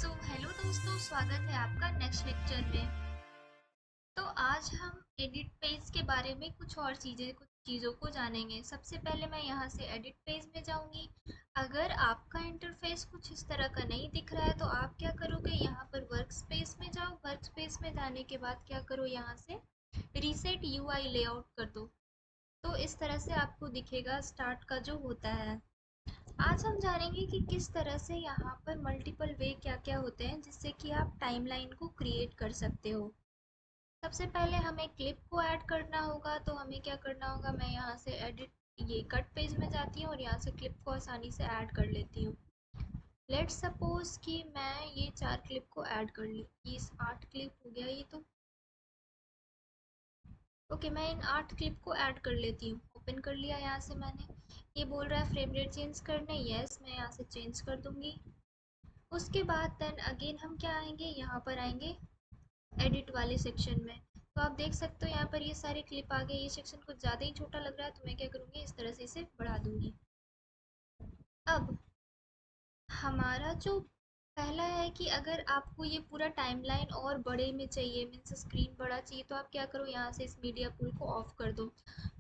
Hello दोस्तों, स्वागत है आपका नेक्स्ट लेक्चर में। तो आज हम एडिट पेज के बारे में कुछ चीज़ों को जानेंगे। सबसे पहले मैं यहाँ से एडिट पेज में जाऊँगी। अगर आपका इंटरफेस कुछ इस तरह का नहीं दिख रहा है तो आप क्या करोगे, यहाँ पर वर्क स्पेस में जाओ। वर्क स्पेस में जाने के बाद क्या करो, यहाँ से रीसेट यूआई लेआउट कर दो। तो इस तरह से आपको दिखेगा स्टार्ट का जो होता है। आज हम जानेंगे कि किस तरह से यहाँ पर मल्टीपल वे क्या-क्या होते हैं जिससे कि आप टाइमलाइन को क्रिएट कर सकते हो। सबसे पहले हमें क्लिप को ऐड करना होगा, तो हमें क्या करना होगा, मैं यहाँ से एडिट ये कट पेज में जाती हूँ और यहाँ से क्लिप को आसानी से ऐड कर लेती हूँ। लेट्स सपोज कि मैं ये 4 क्लिप को ऐड कर ली। इस 8 क्लिप हो गया ये तो। ओके, मैं इन 8 क्लिप को ऐड कर लेती हूँ। ओपन कर लिया यहाँ से मैंने। ये बोल रहा है फ्रेम रेट चेंज करने, यस मैं यहाँ से चेंज कर दूंगी। उसके बाद देन अगेन हम क्या आएंगे, यहाँ पर आएंगे एडिट वाले सेक्शन में। तो आप देख सकते हो यहाँ पर ये सारे क्लिप आ गए। ये सेक्शन कुछ ज़्यादा ही छोटा लग रहा है तो मैं क्या करूँगी, इस तरह से इसे बढ़ा दूंगी। अब हमारा जो पहला है कि अगर आपको ये पूरा टाइमलाइन और बड़े में चाहिए, मीन्स स्क्रीन बड़ा चाहिए, तो आप क्या करो, यहाँ से इस मीडिया पूल को ऑफ कर दो।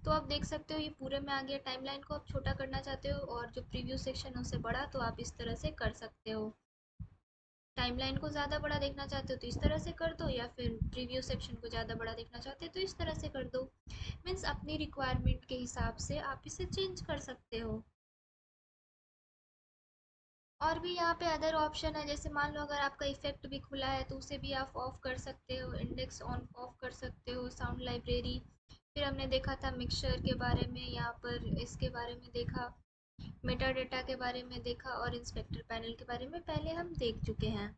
तो आप देख सकते हो ये पूरे में आ गया। टाइमलाइन को आप छोटा करना चाहते हो और जो प्रीव्यू सेक्शन है उसे बड़ा, तो आप इस तरह से कर सकते हो। टाइमलाइन को ज़्यादा बड़ा देखना चाहते हो तो इस तरह से कर दो, या फिर प्रीव्यू सेक्शन को ज़्यादा बड़ा देखना चाहते हो तो इस तरह से कर दो। मीन्स अपनी रिक्वायरमेंट के हिसाब से आप इसे चेंज कर सकते हो। और भी यहाँ पे अदर ऑप्शन है, जैसे मान लो अगर आपका इफेक्ट भी खुला है तो उसे भी आप ऑफ कर सकते हो। इंडेक्स ऑन ऑफ कर सकते हो, साउंड लाइब्रेरी। फिर हमने देखा था मिक्सचर के बारे में, यहाँ पर इसके बारे में देखा, मेटा डेटा के बारे में देखा और इंस्पेक्टर पैनल के बारे में पहले हम देख चुके हैं।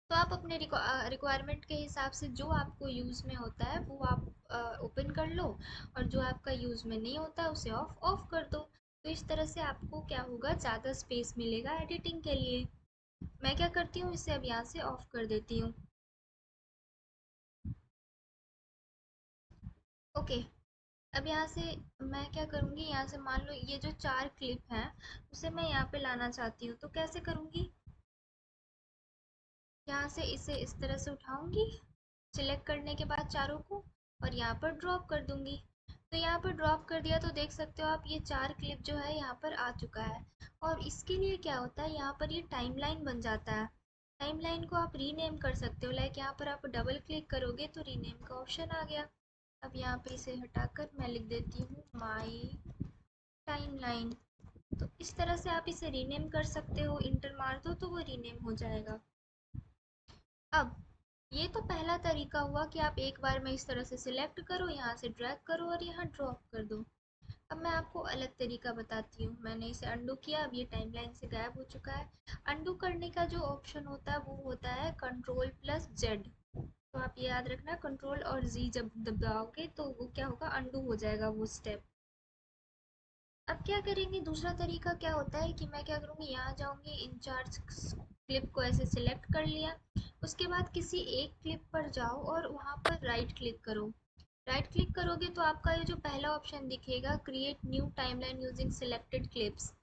तो आप अपने रिक्वायरमेंट के हिसाब से जो आपको यूज़ में होता है वो आप ओपन कर लो, और जो आपका यूज़ में नहीं होता उसे ऑफ ऑफ कर दो। तो इस तरह से आपको क्या होगा, ज़्यादा स्पेस मिलेगा एडिटिंग के लिए। मैं क्या करती हूँ, इसे अब यहाँ से ऑफ कर देती हूँ। ओके, अब यहाँ से मैं क्या करूँगी, यहाँ से मान लो ये जो 4 क्लिप हैं उसे मैं यहाँ पे लाना चाहती हूँ, तो कैसे करूँगी, यहाँ से इसे इस तरह से उठाऊंगी, सिलेक्ट करने के बाद चारों को, और यहाँ पर ड्रॉप कर दूंगी। तो यहाँ पर ड्रॉप कर दिया तो देख सकते हो आप, ये 4 क्लिप जो है यहाँ पर आ चुका है। और इसके लिए क्या होता है, यहाँ पर ये टाइमलाइन बन जाता है। टाइमलाइन को आप रीनेम कर सकते हो, लाइक यहाँ पर आप डबल क्लिक करोगे तो रीनेम का ऑप्शन आ गया। अब यहाँ पे इसे हटाकर मैं लिख देती हूँ माई टाइमलाइन। तो इस तरह से आप इसे रीनेम कर सकते हो, इंटर मार दो तो वो रीनेम हो जाएगा। अब ये तो पहला तरीका हुआ कि आप एक बार में इस तरह से सिलेक्ट करो, यहाँ से ड्रैग करो और यहाँ ड्रॉप कर दो। अब मैं आपको अलग तरीका बताती हूँ। मैंने इसे अंडू किया, अब ये टाइमलाइन से गायब हो चुका है। अंडू करने का जो ऑप्शन होता है वो होता है कंट्रोल प्लस जेड। तो आप ये याद रखना, कंट्रोल और जी जब दबाओगे तो वो क्या होगा, अंडू हो जाएगा वो स्टेप। अब क्या करेंगे, दूसरा तरीका क्या होता है कि मैं क्या करूँगी, यहाँ जाऊँगी, इंचार्ज क्लिप को ऐसे सिलेक्ट कर लिया। उसके बाद किसी एक क्लिप पर जाओ और वहाँ पर राइट क्लिक करो। राइट क्लिक करोगे तो आपका ये जो पहला ऑप्शन दिखेगा, create new timeline using selected clips.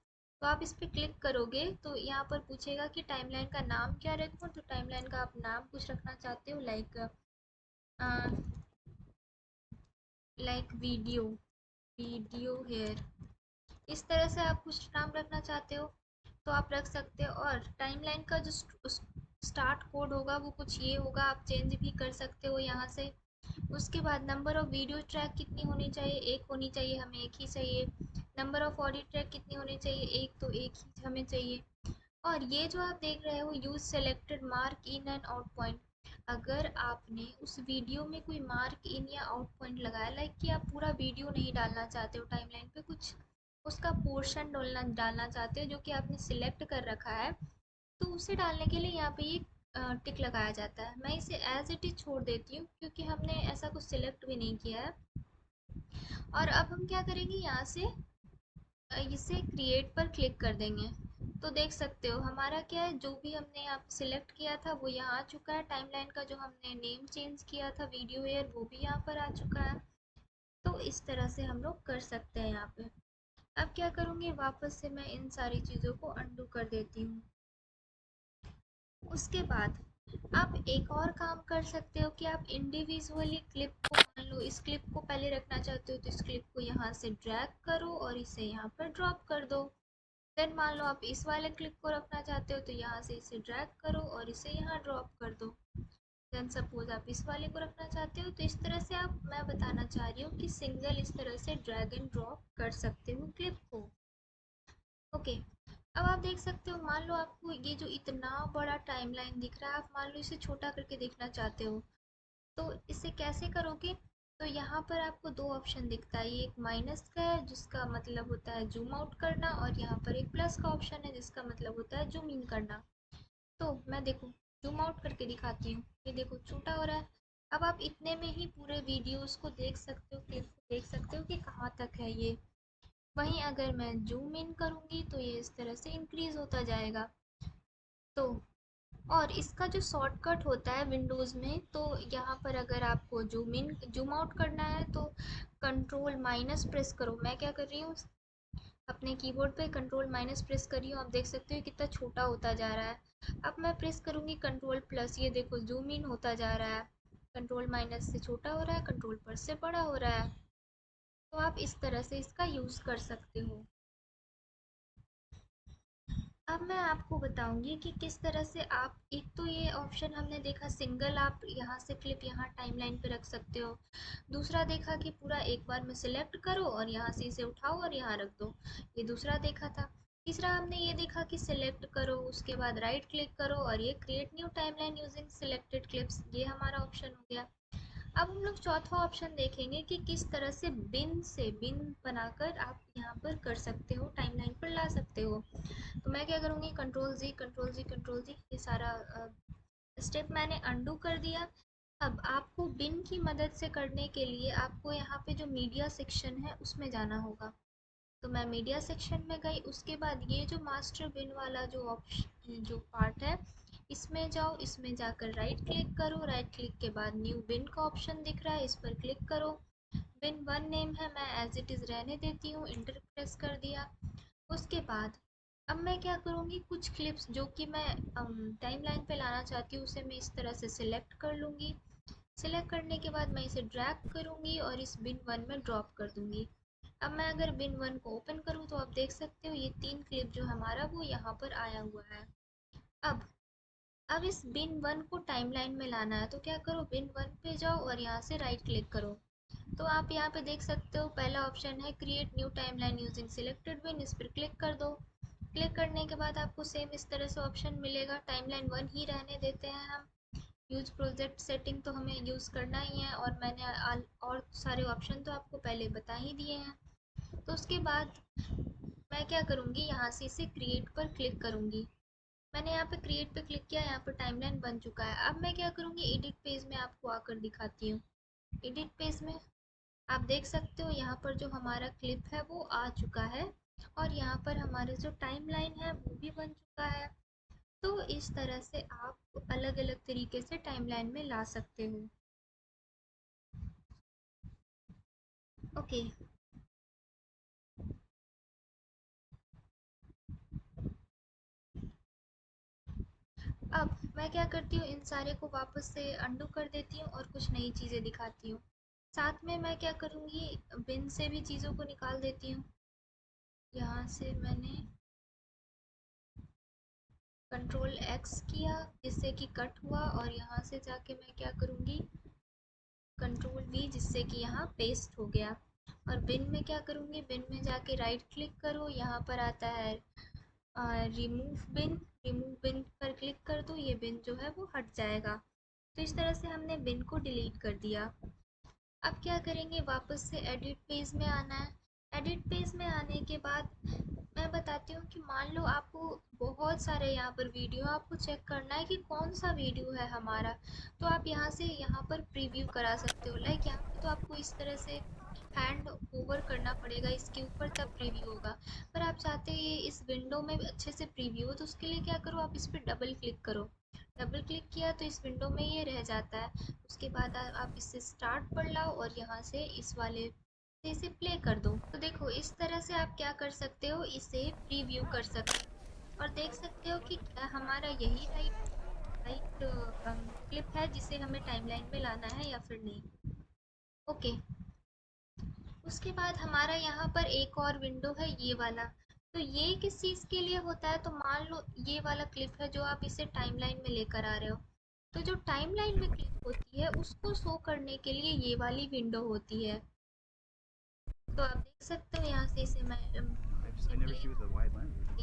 तो आप इस पर क्लिक करोगे तो यहाँ पर पूछेगा कि टाइमलाइन का नाम क्या रखूँ। तो टाइमलाइन का आप नाम कुछ रखना चाहते हो, लाइक वीडियो, वीडियो हेयर, इस तरह से आप कुछ नाम रखना चाहते हो तो आप रख सकते हो। और टाइमलाइन का जो स्टार्ट कोड होगा वो कुछ ये होगा, आप चेंज भी कर सकते हो यहाँ से। उसके बाद नंबर ऑफ वीडियो ट्रैक कितनी होनी चाहिए, एक होनी चाहिए, हमें एक ही चाहिए। नंबर ऑफ ऑडियो ट्रैक कितनी होनी चाहिए, एक, तो एक ही हमें चाहिए। और ये जो आप देख रहे हो, use selected mark in and out point, अगर आपने उस वीडियो में कोई मार्क इन या आउट पॉइंट लगाया, लाइक कि आप पूरा वीडियो नहीं डालना चाहते हो टाइमलाइन पे, कुछ उसका पोर्शन डालना डालना चाहते हो जो कि आपने सिलेक्ट कर रखा है, तो उसे डालने के लिए यहाँ पे ये टिक लगाया जाता है। मैं इसे एज इट इज छोड़ देती हूँ क्योंकि हमने ऐसा कुछ सिलेक्ट भी नहीं किया है। और अब हम क्या करेंगे, यहाँ से इसे क्रिएट पर क्लिक कर देंगे। तो देख सकते हो हमारा क्या है, जो भी हमने यहाँ सिलेक्ट किया था वो यहाँ आ चुका है। टाइमलाइन का जो हमने नेम चेंज किया था वीडियो एयर, वो भी यहाँ पर आ चुका है। तो इस तरह से हम लोग कर सकते हैं यहाँ पे। अब क्या करूँगी, वापस से मैं इन सारी चीज़ों को अंडू कर देती हूँ। उसके बाद आप एक और काम कर सकते हो कि आप इंडिविजुअली क्लिप को, मान लो इस क्लिप को पहले रखना चाहते हो तो इस क्लिप को यहाँ से ड्रैग करो और इसे यहाँ पर ड्रॉप कर दो। देन मान लो आप इस वाले क्लिप को रखना चाहते हो तो यहाँ से इसे ड्रैग करो और इसे यहाँ ड्रॉप कर दो। देन सपोज आप इस वाले को रखना चाहते हो तो इस तरह से आप, मैं बताना चाह रही हूँ कि सिंगल इस तरह से ड्रैग एंड ड्रॉप कर सकते हो क्लिप को। ओके, अब आप देख सकते हो, मान लो आपको ये जो इतना बड़ा टाइमलाइन दिख रहा है, आप मान लो इसे छोटा करके देखना चाहते हो तो इसे कैसे करोगे? तो यहाँ पर आपको दो ऑप्शन दिखता है, ये एक माइनस का है जिसका मतलब होता है जूम आउट करना, और यहाँ पर एक प्लस का ऑप्शन है जिसका मतलब होता है जूम इन करना। तो मैं देखो जूम आउट करके दिखाती हूँ, ये देखो छोटा हो रहा है। अब आप इतने में ही पूरे वीडियोस को देख सकते हो, क्लिप को देख सकते हो कि कहाँ तक है ये। वहीं अगर मैं जूम इन करूँगी तो ये इस तरह से इंक्रीज होता जाएगा। तो और इसका जो शॉर्टकट होता है विंडोज़ में, तो यहाँ पर अगर आपको जूम इन जूम आउट करना है तो कंट्रोल माइनस प्रेस करो। मैं क्या कर रही हूँ, अपने कीबोर्ड पे कंट्रोल माइनस प्रेस कर रही हूँ, आप देख सकते हो कितना छोटा होता जा रहा है। अब मैं प्रेस करूँगी कंट्रोल प्लस, ये देखो जूम इन होता जा रहा है, कंट्रोल माइनस से छोटा हो रहा है, कंट्रोल प्लस से बड़ा हो रहा है। तो आप इस तरह से इसका यूज़ कर सकते हो। अब मैं आपको बताऊंगी कि किस तरह से आप, एक तो ये ऑप्शन हमने देखा सिंगल, आप यहाँ से क्लिप यहाँ टाइमलाइन पे रख सकते हो। दूसरा देखा कि पूरा एक बार में सिलेक्ट करो और यहाँ से इसे उठाओ और यहाँ रख दो, ये दूसरा देखा था। तीसरा हमने ये देखा कि सिलेक्ट करो, उसके बाद राइट क्लिक करो और ये create new timeline using selected clips, ये हमारा ऑप्शन हो गया। अब हम लोग चौथा ऑप्शन देखेंगे कि किस तरह से बिन से बिन बनाकर आप यहाँ पर कर सकते हो, टाइमलाइन पर ला सकते हो। तो मैं क्या करूँगी, कंट्रोल जी कंट्रोल जी कंट्रोल जी, ये सारा स्टेप मैंने अंडू कर दिया। अब आपको बिन की मदद से करने के लिए आपको यहाँ पे जो मीडिया सेक्शन है उसमें जाना होगा। तो मैं मीडिया सेक्शन में गई, उसके बाद ये जो मास्टर बिन वाला जो ऑप्शन जो पार्ट है इसमें जाओ, इसमें जाकर राइट क्लिक करो, राइट क्लिक के बाद न्यू बिन का ऑप्शन दिख रहा है, इस पर क्लिक करो। बिन वन नेम है, मैं एज इट इज़ रहने देती हूँ, इंटर प्रेस कर दिया। उसके बाद अब मैं क्या करूँगी, कुछ क्लिप्स जो कि मैं टाइमलाइन पे लाना चाहती हूँ उसे मैं इस तरह से सिलेक्ट कर लूँगी। सिलेक्ट करने के बाद मैं इसे ड्रैग करूँगी और इस बिन वन में ड्रॉप कर दूँगी। अब मैं अगर बिन वन को ओपन करूँ तो आप देख सकते हो ये 3 क्लिप जो हमारा वो यहाँ पर आया हुआ है। अब अब इस बिन वन को टाइमलाइन में लाना है तो क्या करो, बिन वन पे जाओ और यहाँ से राइट क्लिक करो। तो आप यहाँ पे देख सकते हो पहला ऑप्शन है create new timeline using selected bin, इस पर क्लिक कर दो। क्लिक करने के बाद आपको सेम इस तरह से ऑप्शन मिलेगा, टाइमलाइन वन ही रहने देते हैं हम, यूज प्रोजेक्ट सेटिंग तो हमें यूज़ करना ही है, और मैंने और सारे ऑप्शन तो आपको पहले बता ही दिए हैं। तो उसके बाद मैं क्या करूँगी, यहाँ से इसे क्रिएट पर क्लिक करूँगी। मैंने यहाँ पे क्रिएट पे क्लिक किया, यहाँ पर टाइमलाइन बन चुका है। अब मैं क्या करूँगी, एडिट पेज में आपको आकर दिखाती हूँ। एडिट पेज में आप देख सकते हो यहाँ पर जो हमारा क्लिप है वो आ चुका है, और यहाँ पर हमारे जो टाइमलाइन है वो भी बन चुका है। तो इस तरह से आप अलग अलग तरीके से टाइमलाइन में ला सकते हो। ओके, अब मैं क्या करती हूँ, इन सारे को वापस से अंडू कर देती हूँ और कुछ नई चीज़ें दिखाती हूँ। साथ में मैं क्या करूँगी, बिन से भी चीज़ों को निकाल देती हूँ। यहाँ से मैंने कंट्रोल एक्स किया जिससे कि कट हुआ, और यहाँ से जाके मैं क्या करूँगी, कंट्रोल वी, जिससे कि यहाँ पेस्ट हो गया। और बिन में क्या करूँगी, बिन में जाके राइट क्लिक करो, यहाँ पर आता है रिमूव बिन, रिमूव बिन पर क्लिक कर दो, ये बिन जो है वो हट जाएगा। तो इस तरह से हमने बिन को डिलीट कर दिया। अब क्या करेंगे, वापस से एडिट पेज में आना है। एडिट पेज में आने के बाद मैं बताती हूँ कि मान लो आपको बहुत सारे यहाँ पर वीडियो, आपको चेक करना है कि कौन सा वीडियो है हमारा, तो आप यहाँ से यहाँ पर प्रीव्यू करा सकते हो। लाइक यहाँ पर तो आपको इस तरह से हैंड ओवर करना पड़ेगा इसके ऊपर, तब प्रीव्यू होगा। पर आप चाहते हैं ये इस विंडो में अच्छे से प्रीव्यू हो, तो उसके लिए क्या करो, आप इस पर डबल क्लिक करो। डबल क्लिक किया तो इस विंडो में ये रह जाता है। उसके बाद आप इससे स्टार्ट पर लाओ और यहाँ से इस वाले से इसे प्ले कर दो। तो देखो इस तरह से आप क्या कर सकते हो, इसे प्रीव्यू कर सकते हो और देख सकते हो कि क्या हमारा यही राइट राइट क्लिप है जिसे हमें टाइमलाइन में लाना है या फिर नहीं। ओके, उसके बाद हमारा यहाँ पर एक और विंडो है ये वाला। तो ये किस चीज़ के लिए होता है, तो मान लो ये वाला क्लिप है जो आप इसे टाइमलाइन में लेकर आ रहे हो। तो जो टाइमलाइन में क्लिप होती है उसको शो करने के लिए ये वाली विंडो होती है। तो आप देख सकते हो यहाँ से इसे मैं सिंपली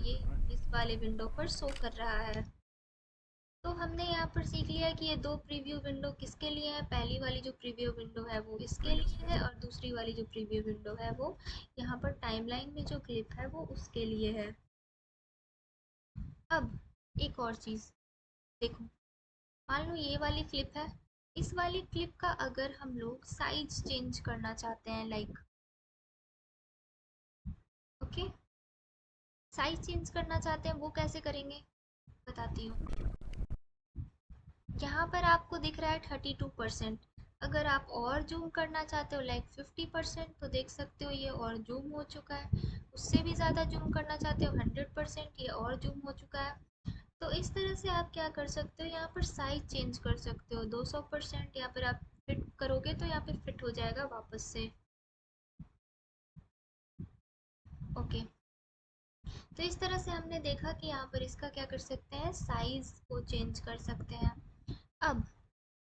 ये इस वाले विंडो पर शो कर रहा है। तो हमने यहाँ पर सीख लिया कि ये दो प्रीव्यू विंडो किसके लिए है। पहली वाली जो प्रीव्यू विंडो है वो इसके लिए है और दूसरी वाली जो प्रीव्यू विंडो है वो यहाँ पर टाइमलाइन में जो क्लिप है वो उसके लिए है। अब एक और चीज़ देखो, मान लो ये वाली क्लिप है। इस वाली क्लिप का अगर हम लोग साइज चेंज करना चाहते हैं, लाइक ओके, साइज चेंज करना चाहते हैं वो कैसे करेंगे बताती हूँ। यहाँ पर आपको दिख रहा है 32%। अगर आप और जूम करना चाहते हो लाइक 50%, तो देख सकते हो ये और जूम हो चुका है। उससे भी ज़्यादा जूम करना चाहते हो 100%, ये और जूम हो चुका है। तो इस तरह से आप क्या कर सकते हो, यहाँ पर साइज चेंज कर सकते हो। 200% यहाँ पर आप फिट करोगे तो यहाँ पे फिट हो जाएगा वापस से। ओके, तो इस तरह से हमने देखा कि यहाँ पर इसका क्या कर सकते हैं, साइज को चेंज कर सकते हैं। अब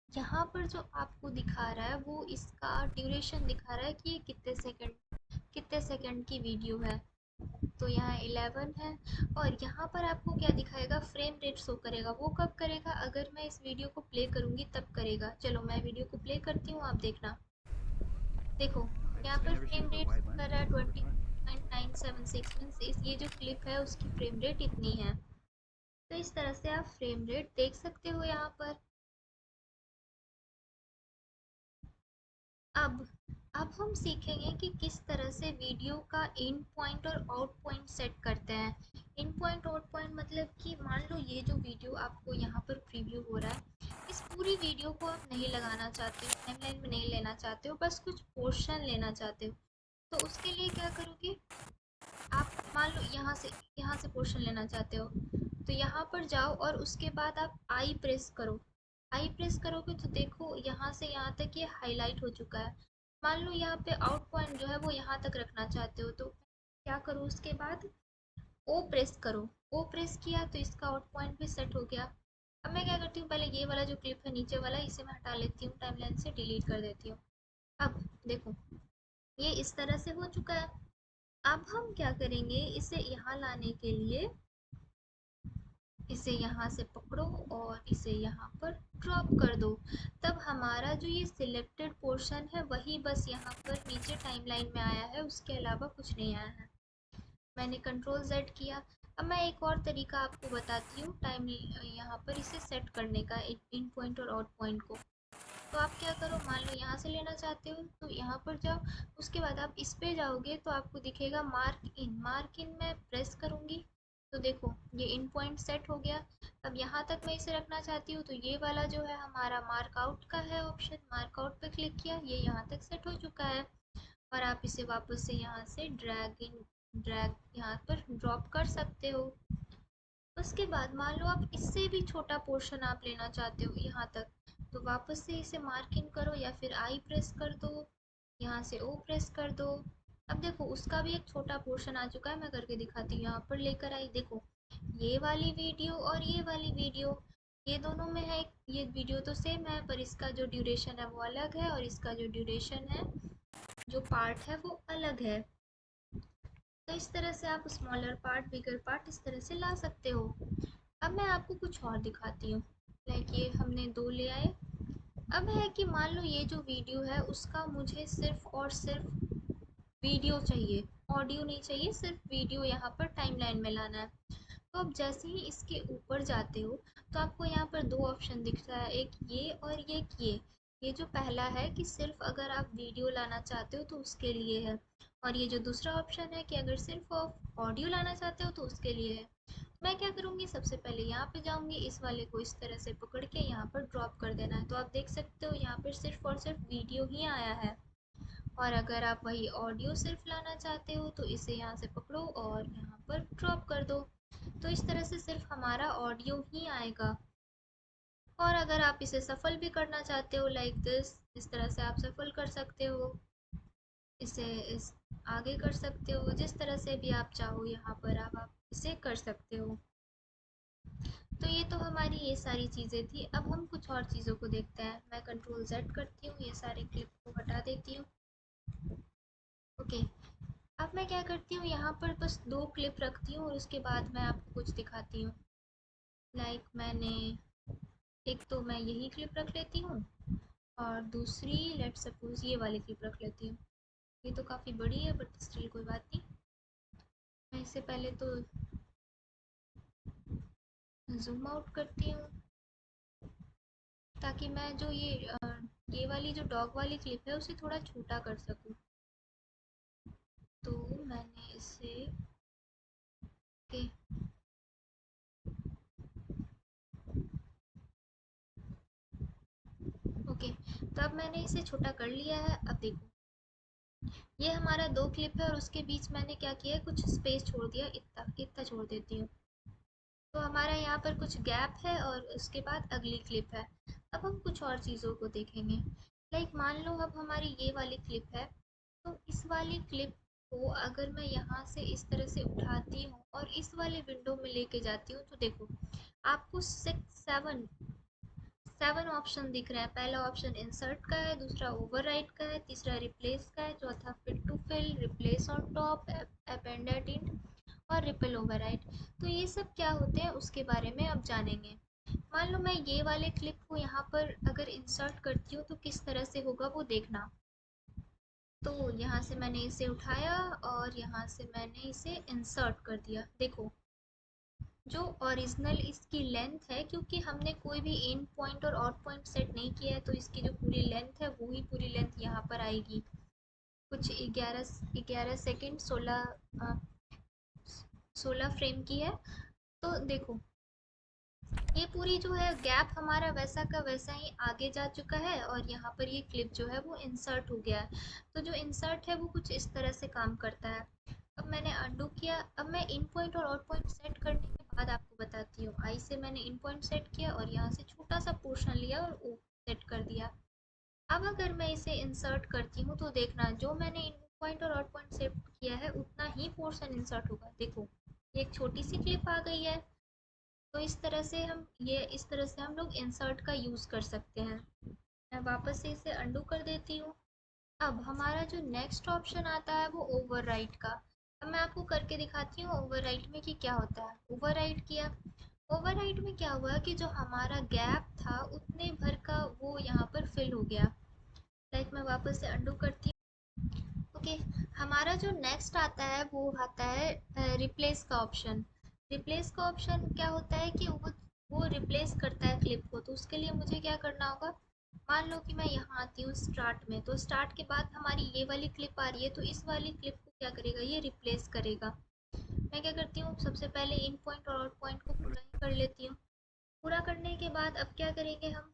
यहाँ पर जो आपको दिखा रहा है वो इसका ड्यूरेशन दिखा रहा है कि ये कितने सेकंड की वीडियो है। तो यहाँ 11 है। और यहाँ पर आपको क्या दिखाएगा, फ्रेम रेट शो करेगा। वो कब करेगा, अगर मैं इस वीडियो को प्ले करूँगी तब करेगा। चलो मैं वीडियो को प्ले करती हूँ, आप देखना। देखो यहाँ पर फ्रेम रेट कर रहा है 20.976 मीन्स ये जो क्लिप है उसकी फ्रेम रेट इतनी है। तो इस तरह से आप फ्रेम रेट देख सकते हो यहाँ पर। अब अब हम सीखेंगे कि किस तरह से वीडियो का इन पॉइंट और आउट पॉइंट सेट करते हैं। इन पॉइंट आउट पॉइंट मतलब कि मान लो ये जो वीडियो आपको यहाँ पर प्रीव्यू हो रहा है, इस पूरी वीडियो को आप नहीं लगाना चाहते हो, टाइमलाइन में नहीं लेना चाहते हो, बस कुछ पोर्शन लेना चाहते हो। तो उसके लिए क्या करोगे, आप मान लो यहाँ से पोर्शन लेना चाहते हो, तो यहाँ पर जाओ और उसके बाद आप आई प्रेस करो। आई प्रेस करोगे तो देखो यहाँ से यहाँ तक ये हाईलाइट हो चुका है। मान लो यहाँ पे आउट पॉइंट जो है वो यहाँ तक रखना चाहते हो, तो क्या करो, उसके बाद ओ प्रेस करो। ओ प्रेस किया तो इसका आउट पॉइंट भी सेट हो गया। अब मैं क्या करती हूँ, पहले ये वाला जो क्लिप है नीचे वाला इसे मैं हटा लेती हूँ, टाइमलाइन से डिलीट कर देती हूँ। अब देखो ये इस तरह से हो चुका है। अब हम क्या करेंगे, इसे यहाँ लाने के लिए इसे यहाँ से पकड़ो और इसे यहाँ पर ड्रॉप कर दो। तब हमारा जो ये सिलेक्टेड पोर्शन है वही बस यहाँ पर नीचे टाइमलाइन में आया है, उसके अलावा कुछ नहीं आया है। मैंने कंट्रोल Z किया। अब मैं एक और तरीका आपको बताती हूँ टाइम यहाँ पर इसे सेट करने का, इन पॉइंट और आउट पॉइंट को। तो आप क्या करो, मान लो यहाँ से लेना चाहते हो तो यहाँ पर जाओ। उसके बाद आप इस पे जाओगे तो आपको दिखेगा मार्क इन मैं प्रेस करूँगी तो देखो ये इन पॉइंट सेट हो गया। अब यहाँ तक मैं इसे रखना चाहती हूँ तो ये वाला जो है हमारा मार्क आउट का है ऑप्शन, मार्क आउट पे क्लिक किया, ये यहाँ तक सेट हो चुका है। और आप इसे वापस से यहाँ से ड्रैग यहाँ पर ड्रॉप कर सकते हो। उसके बाद मान लो आप इससे भी छोटा पोर्शन आप लेना चाहते हो यहाँ तक, तो वापस से इसे मार्क इन करो या फिर आई प्रेस कर दो, यहाँ से ओ प्रेस कर दो। अब देखो उसका भी एक छोटा पोर्शन आ चुका है, मैं करके दिखाती हूँ। यहाँ पर लेकर आई, देखो ये वाली वीडियो और ये वाली वीडियो, ये दोनों में है, ये वीडियो तो सेम है पर इसका जो ड्यूरेशन है वो अलग है और इसका जो ड्यूरेशन है, जो पार्ट है वो अलग है। तो इस तरह से आप स्मॉलर पार्ट बिगर पार्ट इस तरह से ला सकते हो। अब मैं आपको कुछ और दिखाती हूँ। लाइक ये हमने दो ले आए। अब है कि मान लो ये जो वीडियो है उसका मुझे सिर्फ और सिर्फ वीडियो चाहिए, ऑडियो नहीं चाहिए, सिर्फ वीडियो यहाँ पर टाइमलाइन में लाना है। तो अब जैसे ही इसके ऊपर जाते हो तो आपको यहाँ पर दो ऑप्शन दिखता है, एक ये और एक ये जो पहला है कि सिर्फ अगर आप वीडियो लाना चाहते हो तो उसके लिए है, और ये जो दूसरा ऑप्शन है कि अगर सिर्फ ऑडियो लाना चाहते हो तो उसके लिए है। मैं क्या करूँगी, सबसे पहले यहाँ पे जाऊँगी, इस वाले को इस तरह से पकड़ के यहाँ पर ड्रॉप कर देना है। तो आप देख सकते हो यहाँ पर सिर्फ और सिर्फ वीडियो ही आया है। और अगर आप वही ऑडियो सिर्फ लाना चाहते हो तो इसे यहाँ से पकड़ो और यहाँ पर ड्रॉप कर दो। तो इस तरह से सिर्फ हमारा ऑडियो ही आएगा। और अगर आप इसे सफल भी करना चाहते हो लाइक दिस, इस तरह से आप सफल कर सकते हो, इसे इस आगे कर सकते हो, जिस तरह से भी आप चाहो यहाँ पर आप इसे कर सकते हो। तो ये तो हमारी ये सारी चीज़ें थी। अब हम कुछ और चीज़ों को देखते हैं। मैं कंट्रोल Z करती हूँ, ये सारे क्लिप को हटा देती हूँ। ओके, अब मैं क्या करती हूँ, यहाँ पर बस 2 क्लिप रखती हूँ और उसके बाद मैं आपको कुछ दिखाती हूँ। लाइक मैंने एक तो मैं यही क्लिप रख लेती हूँ और दूसरी लेट सपोज ये वाली क्लिप रख लेती हूँ। ये तो काफ़ी बड़ी है बट स्टिल कोई बात नहीं। मैं इससे पहले तो ज़ूम आउट करती हूँ ताकि मैं जो ये वाली जो डॉग वाली क्लिप है उसे थोड़ा छोटा कर सकूँ। तो मैंने इसे के ओके, तो अब मैंने इसे छोटा कर लिया है। अब देखो, ये हमारा 2 क्लिप है और उसके बीच मैंने क्या किया है, कुछ स्पेस छोड़ दिया, इतना इतना छोड़ देती हूँ। तो हमारा यहाँ पर कुछ गैप है और उसके बाद अगली क्लिप है। अब हम कुछ और चीज़ों को देखेंगे। लाइक मान लो अब हमारी ये वाली क्लिप है, तो इस वाली क्लिप को अगर मैं यहाँ से इस तरह से उठाती हूँ और इस वाले विंडो में लेके जाती हूँ, तो देखो आपको 7 ऑप्शन दिख रहे हैं। पहला ऑप्शन इंसर्ट का है, दूसरा ओवरराइट का है, तीसरा रिप्लेस का है, चौथा fit to fill, replace on top, appended in और रिपल ओवरराइट। तो ये सब क्या होते हैं उसके बारे में अब जानेंगे। मान लो मैं ये वाले क्लिप को यहाँ पर अगर इंसर्ट करती हूँ तो किस तरह से होगा वो देखना। तो यहाँ से मैंने इसे उठाया और यहाँ से मैंने इसे इंसर्ट कर दिया। देखो जो ओरिजिनल इसकी लेंथ है, क्योंकि हमने कोई भी इन पॉइंट और आउट पॉइंट सेट नहीं किया है, तो इसकी जो पूरी लेंथ है वो ही पूरी लेंथ यहाँ पर आएगी। कुछ 11 सेकेंड 16 फ्रेम की है। तो देखो ये पूरी जो है गैप हमारा वैसा का वैसा ही आगे जा चुका है और यहाँ पर ये क्लिप जो है वो इंसर्ट हो गया है। तो जो इंसर्ट है वो कुछ इस तरह से काम करता है। अब मैंने अंडू किया। अब मैं इन पॉइंट और आउट पॉइंट सेट करने के बाद आपको बताती हूँ। आई से मैंने इन पॉइंट सेट किया और यहाँ से छोटा सा पोर्शन लिया और ओ सेट कर दिया। अब अगर मैं इसे इंसर्ट करती हूँ तो देखना जो मैंने इन पॉइंट और आउट पॉइंट सेट किया है उतना ही पोर्शन इंसर्ट होगा। देखो ये एक छोटी सी क्लिप आ गई है। तो इस तरह से हम लोग इंसर्ट का यूज़ कर सकते हैं। मैं वापस से इसे अंडू कर देती हूँ। अब हमारा जो नेक्स्ट ऑप्शन आता है वो ओवरराइट का। अब मैं आपको करके दिखाती हूँ ओवरराइट में कि क्या होता है। ओवरराइट किया। ओवरराइट में क्या हुआ कि जो हमारा गैप था उतने भर का वो यहाँ पर फिल हो गया। लाइक मैं वापस से अंडू करती हूँ। ओके, हमारा जो नेक्स्ट आता है वो आता है रिप्लेस का ऑप्शन। रिप्लेस का ऑप्शन क्या होता है कि वो रिप्लेस करता है क्लिप को। तो उसके लिए मुझे क्या करना होगा, मान लो कि मैं यहाँ आती हूँ स्टार्ट में, तो स्टार्ट के बाद हमारी ये वाली क्लिप आ रही है, तो इस वाली क्लिप को क्या करेगा, ये रिप्लेस करेगा। मैं क्या करती हूँ, सबसे पहले इन पॉइंट और आउट पॉइंट को पूरा ही कर लेती हूँ। पूरा करने के बाद अब क्या करेंगे हम,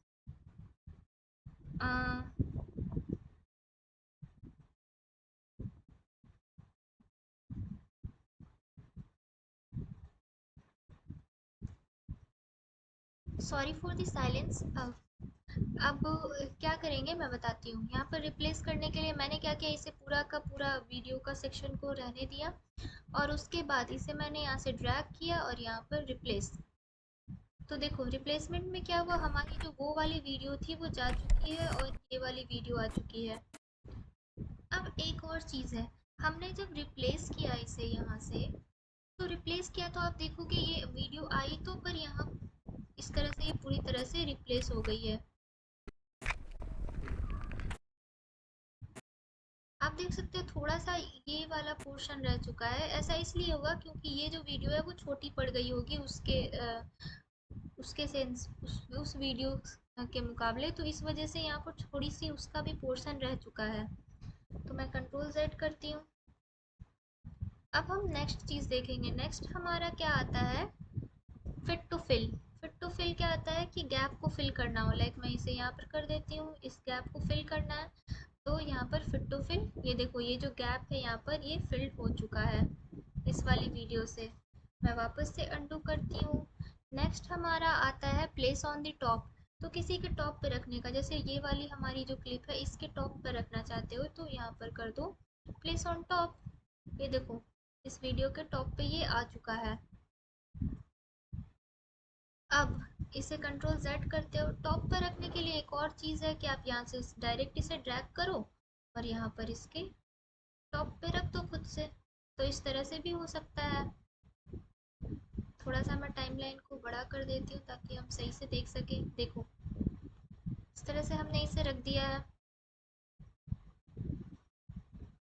सॉरी फॉर द साइलेंस। अब क्या करेंगे मैं बताती हूँ। यहाँ पर रिप्लेस करने के लिए मैंने क्या किया, इसे पूरा का पूरा वीडियो का सेक्शन को रहने दिया और उसके बाद इसे मैंने यहाँ से ड्रैग किया और यहाँ पर रिप्लेस। तो देखो रिप्लेसमेंट में क्या हुआ, हमारी जो वो वाली वीडियो थी वो जा चुकी है और ये वाली वीडियो आ चुकी है। अब एक और चीज़ है, हमने जब रिप्लेस किया इसे यहाँ से, तो रिप्लेस किया तो आप देखोगे ये वीडियो आई तो, पर यहाँ इस तरह से ये पूरी तरह से रिप्लेस हो गई है। आप देख सकते हो थोड़ा सा ये वाला पोर्शन रह चुका है। ऐसा इसलिए हुआ क्योंकि ये जो वीडियो है वो छोटी पड़ गई होगी उसके सेंस उस वीडियो के मुकाबले, तो इस वजह से यहाँ पर थोड़ी सी उसका भी पोर्शन रह चुका है। तो मैं कंट्रोल Z करती हूँ। अब हम नेक्स्ट चीज़ देखेंगे। नेक्स्ट हमारा क्या आता है, fit to fill. Fit to fill क्या आता है कि गैप को फिल करना हो। लाइक मैं इसे यहाँ पर कर देती हूँ, इस गैप को फिल करना है। तो यहाँ पर फिट टू फिल, ये देखो ये जो गैप है यहाँ पर ये फिल हो चुका है इस वाली वीडियो से। मैं वापस से अंडू करती हूँ। नेक्स्ट हमारा आता है प्लेस ऑन द टॉप। तो किसी के टॉप पे रखने का, जैसे ये वाली हमारी जो क्लिप है इसके टॉप पे रखना चाहते हो तो यहाँ पर कर दो प्लेस ऑन टॉप। ये देखो इस वीडियो के टॉप पे ये आ चुका है। अब इसे कंट्रोल Z करते हो। टॉप पर रखने के लिए एक और चीज़ है कि आप यहाँ से डायरेक्ट इसे ड्रैग करो और यहाँ पर इसके टॉप पे रख दो खुद से। तो इस तरह से भी हो सकता है। थोड़ा सा मैं टाइमलाइन को बड़ा कर देती हूँ ताकि हम सही से देख सकें। देखो इस तरह से हमने इसे रख दिया है।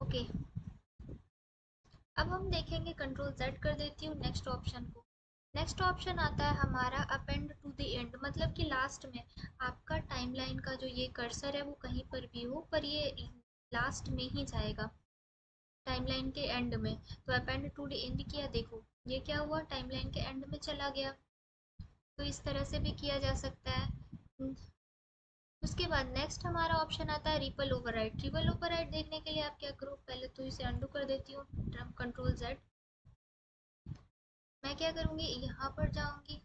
ओके, अब हम देखेंगे, कंट्रोल Z कर देती हूँ नेक्स्ट ऑप्शन को। नेक्स्ट ऑप्शन आता है हमारा अपेंड टू द एंड, मतलब कि लास्ट में आपका टाइमलाइन का जो ये कर्सर है वो कहीं पर भी हो पर ये लास्ट में ही जाएगा, टाइमलाइन के एंड में। तो अपेंड टू द एंड किया, देखो ये क्या हुआ, टाइमलाइन के एंड में चला गया। तो इस तरह से भी किया जा सकता है। उसके बाद नेक्स्ट हमारा ऑप्शन आता है रिपल ओवरराइड। रिपल ओवरराइड देखने के लिए आप क्या करो, पहले तो इसे अंडू कर देती हूँ, कंट्रोल Z। मैं क्या करूँगी, यहाँ पर जाऊँगी।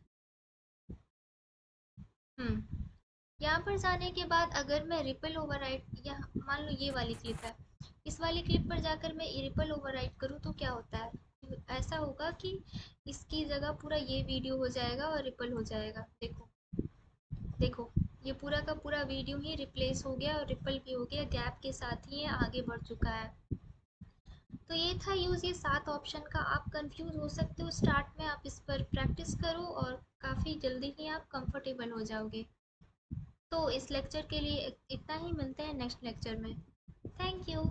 यहाँ पर जाने के बाद अगर मैं रिपल ओवरराइड, या मान लो ये वाली क्लिप है, इस वाली क्लिप पर जाकर मैं रिपल ओवरराइड करूँ तो क्या होता है, ऐसा होगा कि इसकी जगह पूरा ये वीडियो हो जाएगा और रिपल हो जाएगा। देखो देखो ये पूरा का पूरा वीडियो ही रिप्लेस हो गया और रिपल भी हो गया, गैप के साथ ही ये आगे बढ़ चुका है। तो ये था यूज़ ये 7 ऑप्शन का। आप कंफ्यूज हो सकते हो स्टार्ट में, आप इस पर प्रैक्टिस करो और काफ़ी जल्दी ही आप कंफर्टेबल हो जाओगे। तो इस लेक्चर के लिए इतना ही, मिलते हैं नेक्स्ट लेक्चर में। Thank you.